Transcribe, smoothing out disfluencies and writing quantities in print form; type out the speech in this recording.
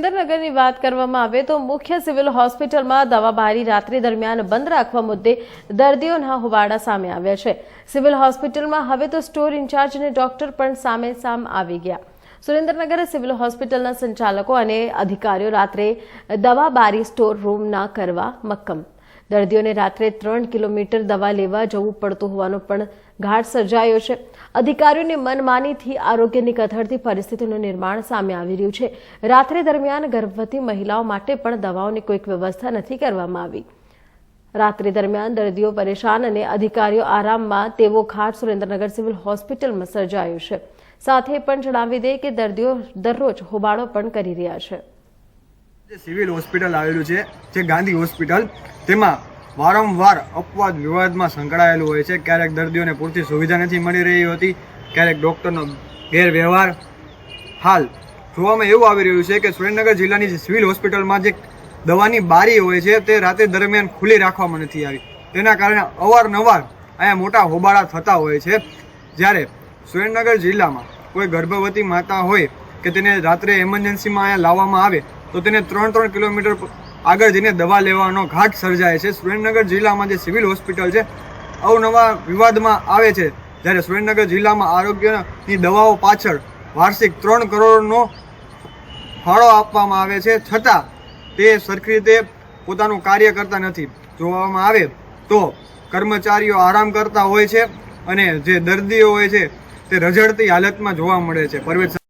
સુરેન્દ્રનગરની વાત કરવામાં આવે તો મુખ્ય સિવિલ હોસ્પિટલમાં દવાબારી રાત્રિ દરમિયાન બંધ રાખવા મુદ્દે દર્દીઓના હોબાળા સામે આવ્યા છે। સિવિલ હોસ્પિટલમાં હવે તો સ્ટોર ઇન્ચાર્જ અને ડોક્ટર પણ સામ આવી ગયા। સુરેન્દ્રનગર સિવિલ હોસ્પિટલના સંચાલકો અને અધિકારીઓ રાત્રે દવાબારી સ્ટોર રૂમ ના કરવા મક્કમ। દર્દીઓને રાત્રે 3 કિલોમીટર દવા લેવા જવું પડતું હોવાનો પણ ઘાટ સર્જાયો છે। અધિકારીઓની મનમાનીથી આરોગ્યની કથળતી પરિસ્થિતિનું નિર્માણ સામે આવી રહ્યું છે। રાત્રિ દરમિયાન ગર્ભવતી મહિલાઓ માટે પણ દવાઓની કોઈક વ્યવસ્થા નથી કરવામાં આવી। રાત્રિ દરમિયાન દર્દીઓ પરેશાન અને અધિકારીઓ આરામમાં તેવો ઘાટ સુરેન્દ્રનગર સિવિલ હોસ્પિટલમાં સર્જાયો છે। સાથે પણ જણાવી દે કે દર્દીઓ દરરોજ હોબાળો પણ કરી રહ્યા છે। સિવિલ હોસ્પિટલ આવેલું છે જે ગાંધી હોસ્પિટલ, તેમાં વારંવાર અપવાદ વિવાદમાં સંકળાયેલું હોય છે। ક્યારેક દર્દીઓને પૂરતી સુવિધા નથી મળી રહી હોતી, ક્યારેક ડૉક્ટરનો ગેરવ્યવહાર। હાલ જોવામાં એવું આવી રહ્યું છે કે સુરેન્દ્રનગર જિલ્લાની જે સિવિલ હોસ્પિટલમાં જે દવાની બારી હોય છે તે રાત્રિ દરમિયાન ખુલ્લી રાખવામાં નથી આવી। તેના કારણે અવારનવાર અહીંયા મોટા હોબાળા થતા હોય છે। જ્યારે સુરેન્દ્રનગર જિલ્લામાં કોઈ ગર્ભવતી માતા હોય કે તેને રાત્રે એમરજન્સીમાં અહીંયા લાવવામાં આવે તો તેને 3 કિલોમીટર આગળ જઈને દવા લેવાનો ઘાટ સર્જાય છે। સુરેન્દ્રનગર જિલ્લામાં જે સિવિલ હોસ્પિટલ છે અવનવા વિવાદમાં આવે છે। જ્યારે સુરેન્દ્રનગર જિલ્લામાં આરોગ્યની દવાઓ પાછળ વાર્ષિક 3 કરોડનો ફાળો આપવામાં આવે છે, છતાં તે સરખી રીતે પોતાનું કાર્ય કરતા નથી। જોવામાં આવે તો કર્મચારીઓ આરામ કરતા હોય છે અને જે દર્દીઓ હોય છે તે રઝળતી હાલતમાં જોવા મળે છે। પરવેશ